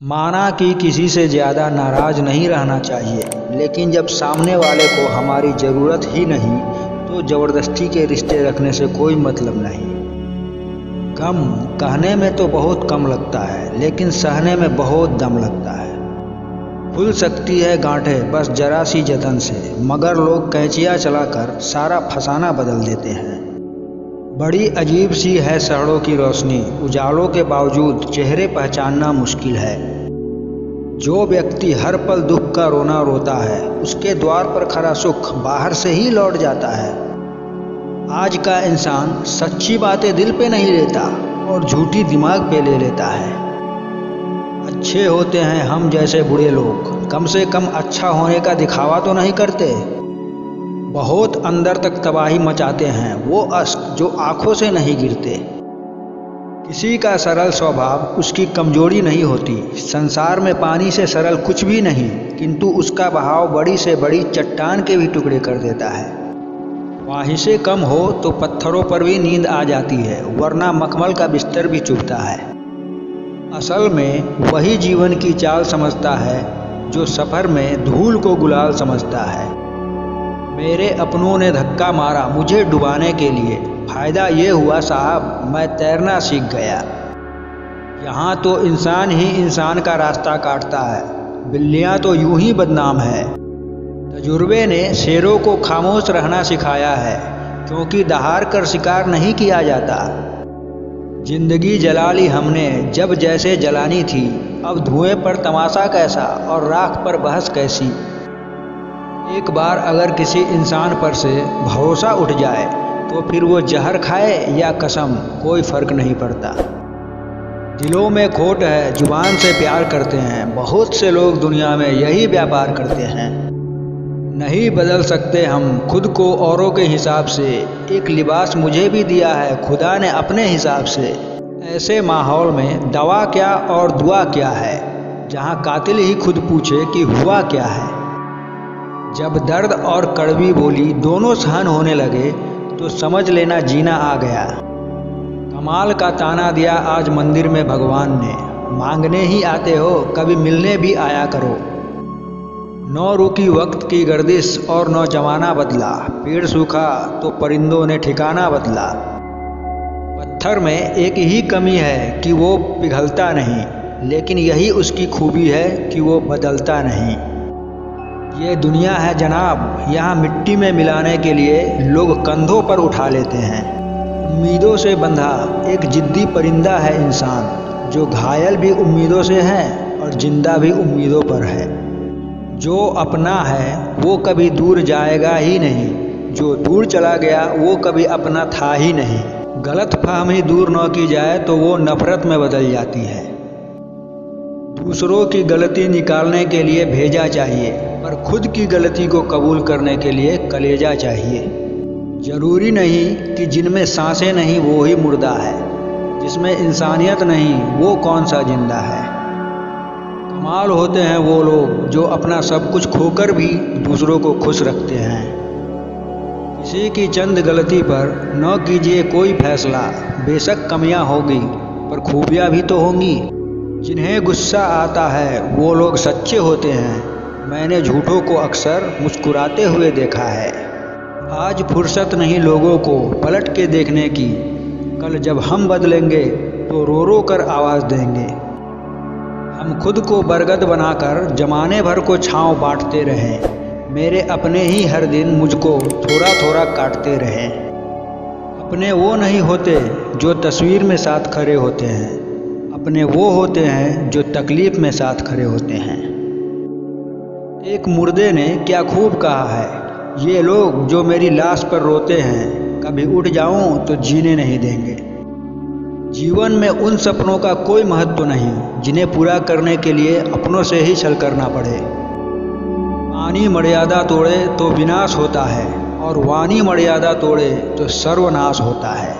माना कि किसी से ज़्यादा नाराज़ नहीं रहना चाहिए, लेकिन जब सामने वाले को हमारी ज़रूरत ही नहीं तो ज़बरदस्ती के रिश्ते रखने से कोई मतलब नहीं। गम कहने में तो बहुत कम लगता है, लेकिन सहने में बहुत दम लगता है। खुल सकती है गांठें बस जरा सी जतन से, मगर लोग कैंचियाँ चलाकर सारा फसाना बदल देते हैं। बड़ी अजीब सी है शहरों की रोशनी, उजालों के बावजूद चेहरे पहचानना मुश्किल है। जो व्यक्ति हर पल दुख का रोना रोता है, उसके द्वार पर खड़ा सुख बाहर से ही लौट जाता है। आज का इंसान सच्ची बातें दिल पे नहीं लेता और झूठी दिमाग पे ले लेता है। अच्छे होते हैं हम जैसे बुरे लोग, कम से कम अच्छा होने का दिखावा तो नहीं करते। बहुत अंदर तक तबाही मचाते हैं वो अश्क जो आंखों से नहीं गिरते। किसी का सरल स्वभाव उसकी कमजोरी नहीं होती। संसार में पानी से सरल कुछ भी नहीं, किंतु उसका बहाव बड़ी से बड़ी चट्टान के भी टुकड़े कर देता है। ख्वाहिशें कम हो तो पत्थरों पर भी नींद आ जाती है, वरना मखमल का बिस्तर भी चुभता है। असल में वही जीवन की चाल समझता है जो सफ़र में धूल को गुलाल समझता है। मेरे अपनों ने धक्का मारा मुझे डुबाने के लिए, फ़ायदा ये हुआ साहब मैं तैरना सीख गया। यहाँ तो इंसान ही इंसान का रास्ता काटता है, बिल्लियाँ तो यूं ही बदनाम है। तजुर्बे ने शेरों को खामोश रहना सिखाया है, क्योंकि दहाड़ कर शिकार नहीं किया जाता। जिंदगी जला ली हमने जब जैसे जलानी थी, अब धुएं पर तमाशा कैसा और राख पर बहस कैसी। एक बार अगर किसी इंसान पर से भरोसा उठ जाए तो फिर वो जहर खाए या कसम कोई फर्क नहीं पड़ता। दिलों में खोट है, जुबान से प्यार करते हैं, बहुत से लोग दुनिया में यही व्यापार करते हैं। नहीं बदल सकते हम खुद को औरों के हिसाब से, एक लिबास मुझे भी दिया है खुदा ने अपने हिसाब से। ऐसे माहौल में दवा क्या और दुआ क्या है, जहाँ कातिल ही खुद पूछे कि हुआ क्या है। जब दर्द और कड़वी बोली दोनों सहन होने लगे तो समझ लेना जीना आ गया। कमाल का ताना दिया आज मंदिर में भगवान ने, मांगने ही आते हो कभी मिलने भी आया करो। नौ रुकी वक्त की गर्दिश और नौ जमाना बदला, पेड़ सूखा तो परिंदों ने ठिकाना बदला। पत्थर में एक ही कमी है कि वो पिघलता नहीं, लेकिन यही उसकी खूबी है कि वो बदलता नहीं। ये दुनिया है जनाब, यहाँ मिट्टी में मिलाने के लिए लोग कंधों पर उठा लेते हैं। उम्मीदों से बंधा एक जिद्दी परिंदा है इंसान, जो घायल भी उम्मीदों से है और जिंदा भी उम्मीदों पर है। जो अपना है वो कभी दूर जाएगा ही नहीं, जो दूर चला गया वो कभी अपना था ही नहीं। गलतफहमी दूर न की जाए तो वो नफरत में बदल जाती है। दूसरों की गलती निकालने के लिए भेजा चाहिए, पर खुद की गलती को कबूल करने के लिए कलेजा चाहिए। जरूरी नहीं कि जिनमें सांसें नहीं वो ही मुर्दा है, जिसमें इंसानियत नहीं वो कौन सा जिंदा है। कमाल होते हैं वो लोग जो अपना सब कुछ खोकर भी दूसरों को खुश रखते हैं। किसी की चंद गलती पर न कीजिए कोई फैसला, बेशक कमियां होगी पर खूबियां भी तो होंगी। जिन्हें गुस्सा आता है वो लोग सच्चे होते हैं, मैंने झूठों को अक्सर मुस्कुराते हुए देखा है। आज फुर्सत नहीं लोगों को पलट के देखने की, कल जब हम बदलेंगे तो रो रो कर आवाज़ देंगे। हम खुद को बरगद बनाकर जमाने भर को छांव बांटते रहें, मेरे अपने ही हर दिन मुझको थोड़ा थोड़ा काटते रहें। अपने वो नहीं होते जो तस्वीर में साथ खड़े होते हैं, अपने वो होते हैं जो तकलीफ में साथ खड़े होते हैं। एक मुर्दे ने क्या खूब कहा है, ये लोग जो मेरी लाश पर रोते हैं, कभी उठ जाऊं तो जीने नहीं देंगे। जीवन में उन सपनों का कोई महत्व नहीं जिन्हें पूरा करने के लिए अपनों से ही छल करना पड़े। पानी मर्यादा तोड़े तो विनाश होता है, और वाणी मर्यादा तोड़े तो सर्वनाश होता है।